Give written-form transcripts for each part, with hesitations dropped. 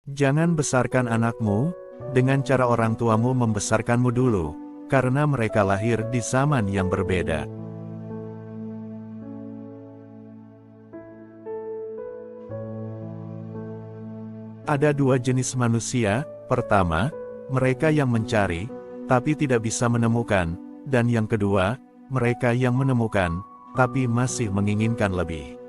Jangan besarkan anakmu dengan cara orang tuamu membesarkanmu dulu, karena mereka lahir di zaman yang berbeda. Ada dua jenis manusia. Pertama, mereka yang mencari, tapi tidak bisa menemukan, dan yang kedua, mereka yang menemukan, tapi masih menginginkan lebih.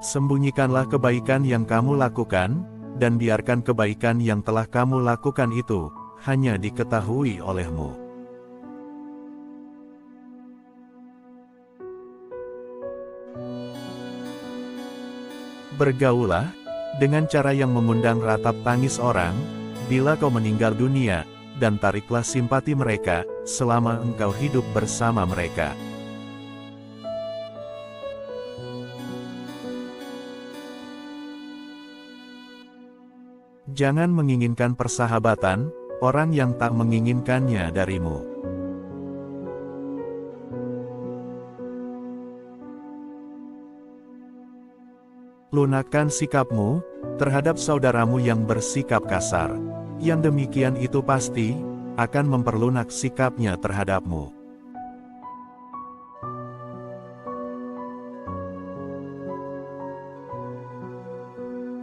Sembunyikanlah kebaikan yang kamu lakukan, dan biarkan kebaikan yang telah kamu lakukan itu hanya diketahui olehmu. Bergaulah dengan cara yang mengundang ratap tangis orang bila kau meninggal dunia, dan tariklah simpati mereka selama engkau hidup bersama mereka. Jangan menginginkan persahabatan orang yang tak menginginkannya darimu. Lunakkan sikapmu terhadap saudaramu yang bersikap kasar. Yang demikian itu pasti akan memperlunak sikapnya terhadapmu.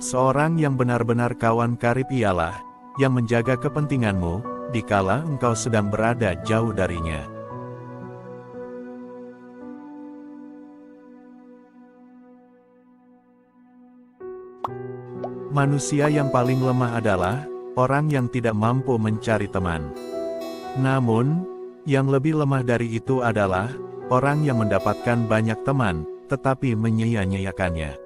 Seorang yang benar-benar kawan karib ialah yang menjaga kepentinganmu dikala engkau sedang berada jauh darinya. Manusia yang paling lemah adalah orang yang tidak mampu mencari teman. Namun, yang lebih lemah dari itu adalah orang yang mendapatkan banyak teman, tetapi menyia-nyiakannya.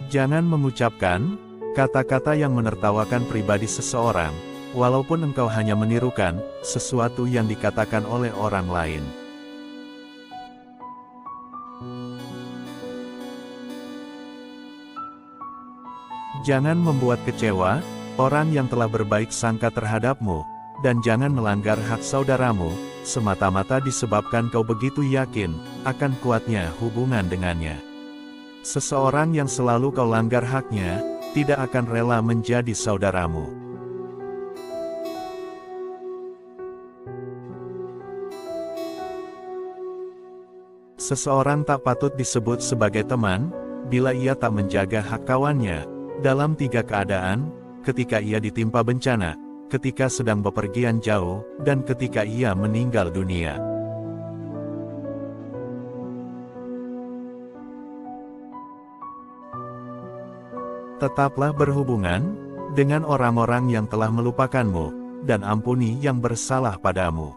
Jangan mengucapkan kata-kata yang menertawakan pribadi seseorang, walaupun engkau hanya menirukan sesuatu yang dikatakan oleh orang lain. Jangan membuat kecewa orang yang telah berbaik sangka terhadapmu, dan jangan melanggar hak saudaramu, semata-mata disebabkan kau begitu yakin akan kuatnya hubungan dengannya. Seseorang yang selalu kau langgar haknya, tidak akan rela menjadi saudaramu. Seseorang tak patut disebut sebagai teman, bila ia tak menjaga hak kawannya, dalam 3 keadaan: ketika ia ditimpa bencana, ketika sedang bepergian jauh, dan ketika ia meninggal dunia. Tetaplah berhubungan dengan orang-orang yang telah melupakanmu, dan ampuni yang bersalah padamu.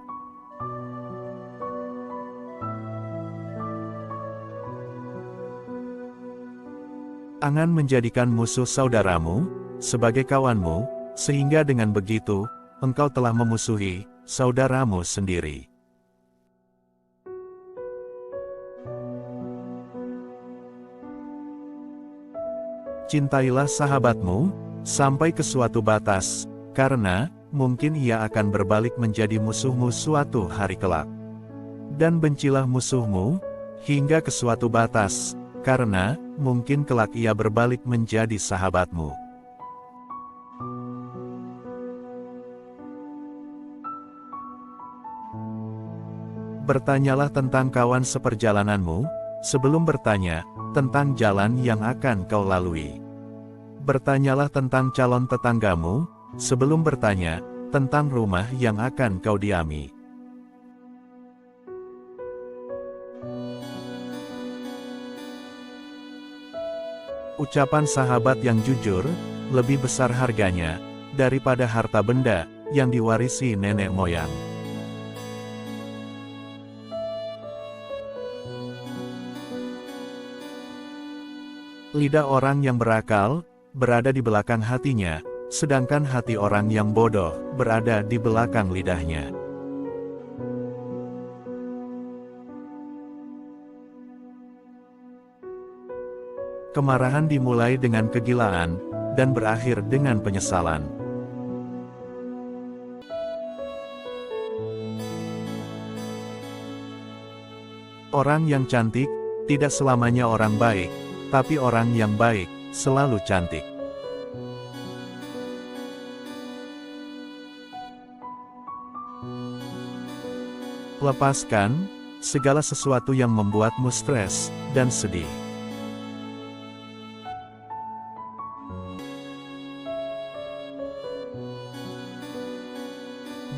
Jangan menjadikan musuh saudaramu sebagai kawanmu, sehingga dengan begitu, engkau telah memusuhi saudaramu sendiri. Cintailah sahabatmu sampai ke suatu batas, karena mungkin ia akan berbalik menjadi musuhmu suatu hari kelak. Dan bencilah musuhmu hingga ke suatu batas, karena mungkin kelak ia berbalik menjadi sahabatmu. Bertanyalah tentang kawan seperjalananmu sebelum bertanya tentang jalan yang akan kau lalui. Bertanyalah tentang calon tetanggamu sebelum bertanya tentang rumah yang akan kau diami. Ucapan sahabat yang jujur lebih besar harganya daripada harta benda yang diwarisi nenek moyang. Lidah orang yang berakal berada di belakang hatinya, sedangkan hati orang yang bodoh berada di belakang lidahnya. Kemarahan dimulai dengan kegilaan, dan berakhir dengan penyesalan. Orang yang cantik, tidak selamanya orang baik, tapi orang yang baik, selalu cantik. Lepaskan segala sesuatu yang membuatmu stres dan sedih.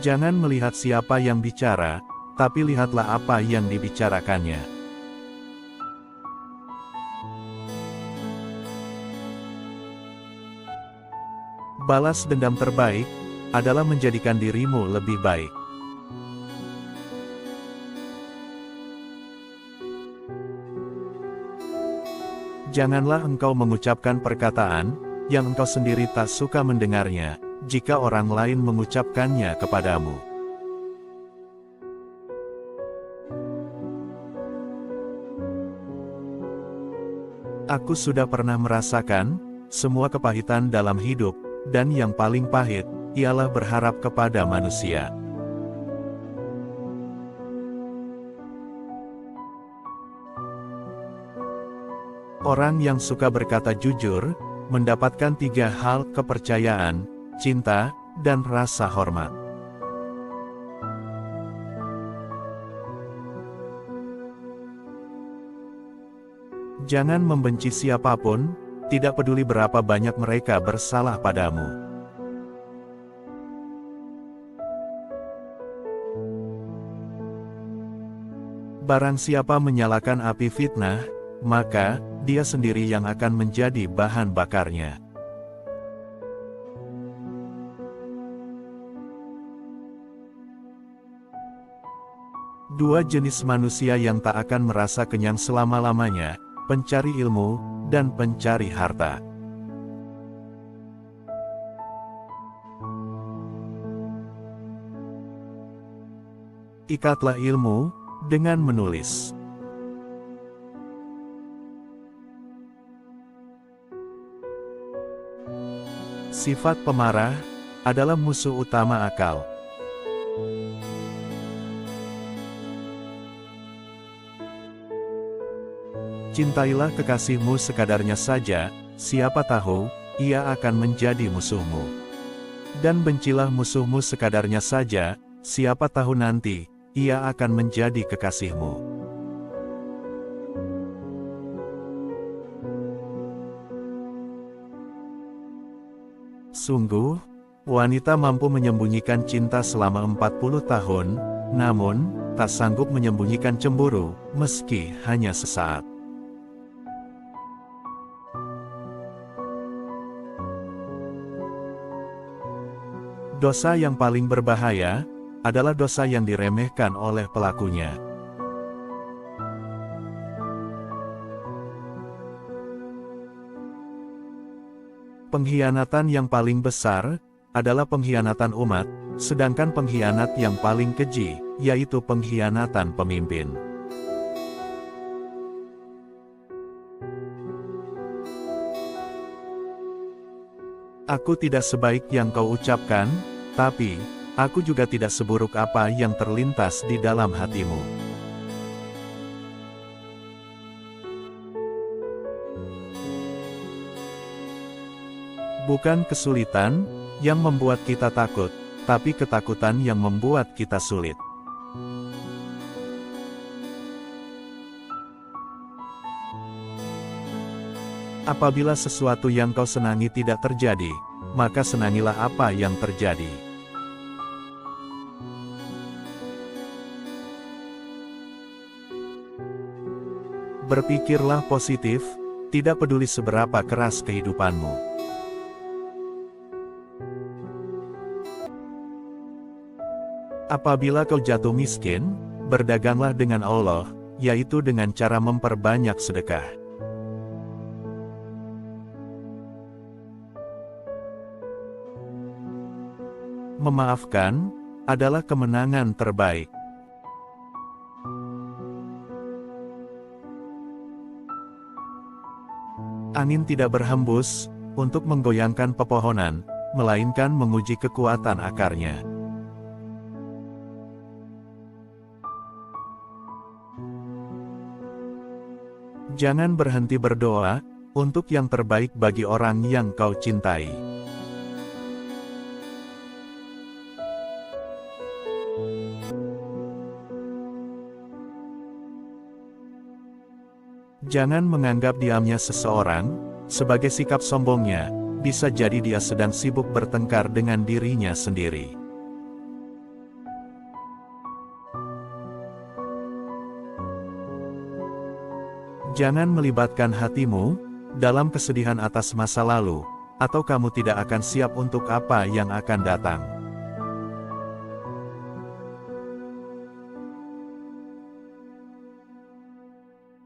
Jangan melihat siapa yang bicara, tapi lihatlah apa yang dibicarakannya. Balas dendam terbaik adalah menjadikan dirimu lebih baik. Janganlah engkau mengucapkan perkataan yang engkau sendiri tak suka mendengarnya, jika orang lain mengucapkannya kepadamu. Aku sudah pernah merasakan semua kepahitan dalam hidup, dan yang paling pahit ialah berharap kepada manusia. Orang yang suka berkata jujur, mendapatkan 3 hal: kepercayaan, cinta, dan rasa hormat. Jangan membenci siapapun, tidak peduli berapa banyak mereka bersalah padamu. Barang siapa menyalakan api fitnah, maka dia sendiri yang akan menjadi bahan bakarnya. Dua jenis manusia yang tak akan merasa kenyang selama-lamanya: pencari ilmu dan pencari harta. Ikatlah ilmu dengan menulis. Sifat pemarah adalah musuh utama akal. Cintailah kekasihmu sekadarnya saja, siapa tahu ia akan menjadi musuhmu. Dan bencilah musuhmu sekadarnya saja, siapa tahu nanti ia akan menjadi kekasihmu. Sungguh, wanita mampu menyembunyikan cinta selama 40 tahun, namun tak sanggup menyembunyikan cemburu, meski hanya sesaat. Dosa yang paling berbahaya adalah dosa yang diremehkan oleh pelakunya. Pengkhianatan yang paling besar adalah pengkhianatan umat, sedangkan pengkhianat yang paling keji yaitu pengkhianatan pemimpin. Aku tidak sebaik yang kau ucapkan, tapi aku juga tidak seburuk apa yang terlintas di dalam hatimu. Bukan kesulitan yang membuat kita takut, tapi ketakutan yang membuat kita sulit. Apabila sesuatu yang kau senangi tidak terjadi, maka senangilah apa yang terjadi. Berpikirlah positif, tidak peduli seberapa keras kehidupanmu. Apabila kau jatuh miskin, berdaganglah dengan Allah, yaitu dengan cara memperbanyak sedekah. Memaafkan adalah kemenangan terbaik. Angin tidak berhembus untuk menggoyangkan pepohonan, melainkan menguji kekuatan akarnya. Jangan berhenti berdoa untuk yang terbaik bagi orang yang kau cintai. Jangan menganggap diamnya seseorang sebagai sikap sombongnya, bisa jadi dia sedang sibuk bertengkar dengan dirinya sendiri. Jangan melibatkan hatimu dalam kesedihan atas masa lalu, atau kamu tidak akan siap untuk apa yang akan datang.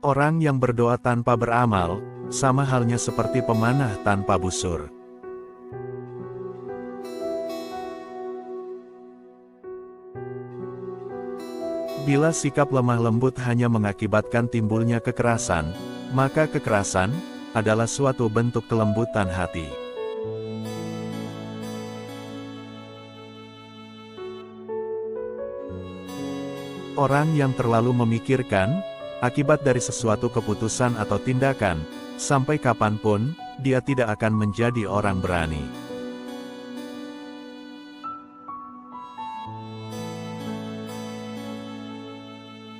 Orang yang berdoa tanpa beramal, sama halnya seperti pemanah tanpa busur. Bila sikap lemah lembut hanya mengakibatkan timbulnya kekerasan, maka kekerasan adalah suatu bentuk kelembutan hati. Orang yang terlalu memikirkan akibat dari sesuatu keputusan atau tindakan, sampai kapanpun, dia tidak akan menjadi orang berani.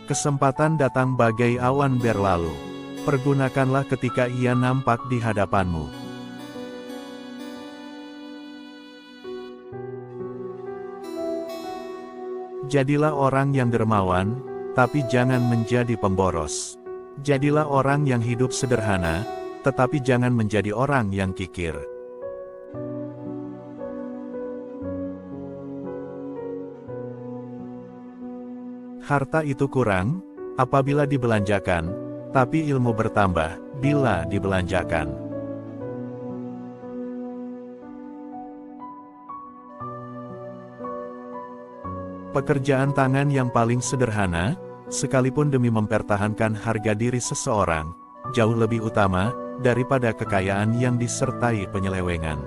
Kesempatan datang bagai awan berlalu. Pergunakanlah ketika ia nampak di hadapanmu. Jadilah orang yang dermawan, tapi jangan menjadi pemboros. Jadilah orang yang hidup sederhana, tetapi jangan menjadi orang yang kikir. Harta itu kurang apabila dibelanjakan, tapi ilmu bertambah bila dibelanjakan. Pekerjaan tangan yang paling sederhana, sekalipun demi mempertahankan harga diri seseorang, jauh lebih utama daripada kekayaan yang disertai penyelewengan.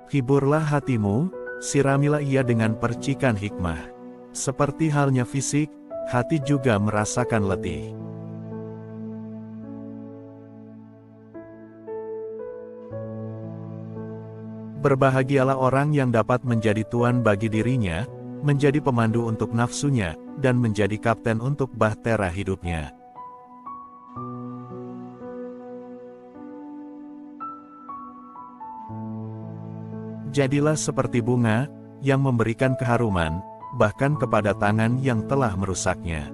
Hiburlah hatimu, siramilah ia dengan percikan hikmah. Seperti halnya fisik, hati juga merasakan letih. Berbahagialah orang yang dapat menjadi tuan bagi dirinya, menjadi pemandu untuk nafsunya, dan menjadi kapten untuk bahtera hidupnya. Jadilah seperti bunga, yang memberikan keharuman, bahkan kepada tangan yang telah merusaknya.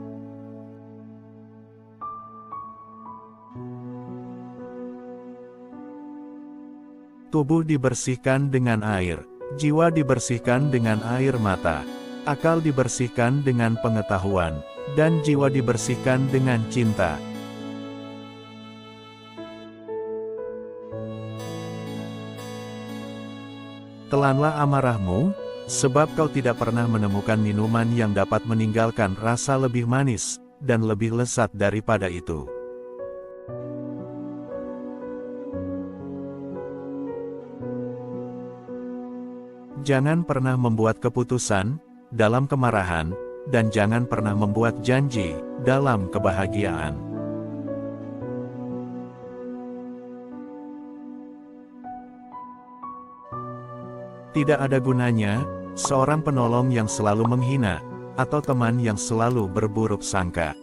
Tubuh dibersihkan dengan air, jiwa dibersihkan dengan air mata, akal dibersihkan dengan pengetahuan, dan jiwa dibersihkan dengan cinta. Telanlah amarahmu, sebab kau tidak pernah menemukan minuman yang dapat meninggalkan rasa lebih manis, dan lebih lezat daripada itu. Jangan pernah membuat keputusan dalam kemarahan, dan jangan pernah membuat janji dalam kebahagiaan. Tidak ada gunanya seorang penolong yang selalu menghina, atau teman yang selalu berburuk sangka.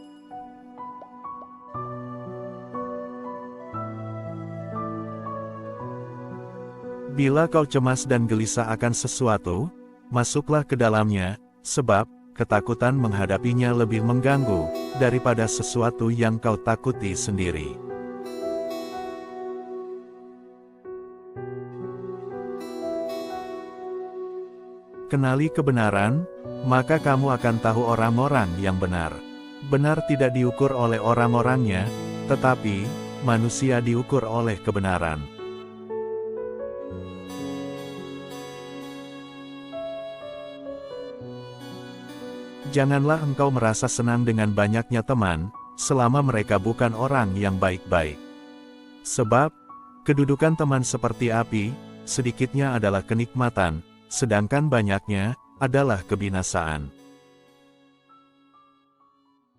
Bila kau cemas dan gelisah akan sesuatu, masuklah ke dalamnya, sebab ketakutan menghadapinya lebih mengganggu daripada sesuatu yang kau takuti sendiri. Kenali kebenaran, maka kamu akan tahu orang-orang yang benar. Benar tidak diukur oleh orang-orangnya, tetapi manusia diukur oleh kebenaran. Janganlah engkau merasa senang dengan banyaknya teman, selama mereka bukan orang yang baik-baik. Sebab, kedudukan teman seperti api, sedikitnya adalah kenikmatan, sedangkan banyaknya adalah kebinasaan.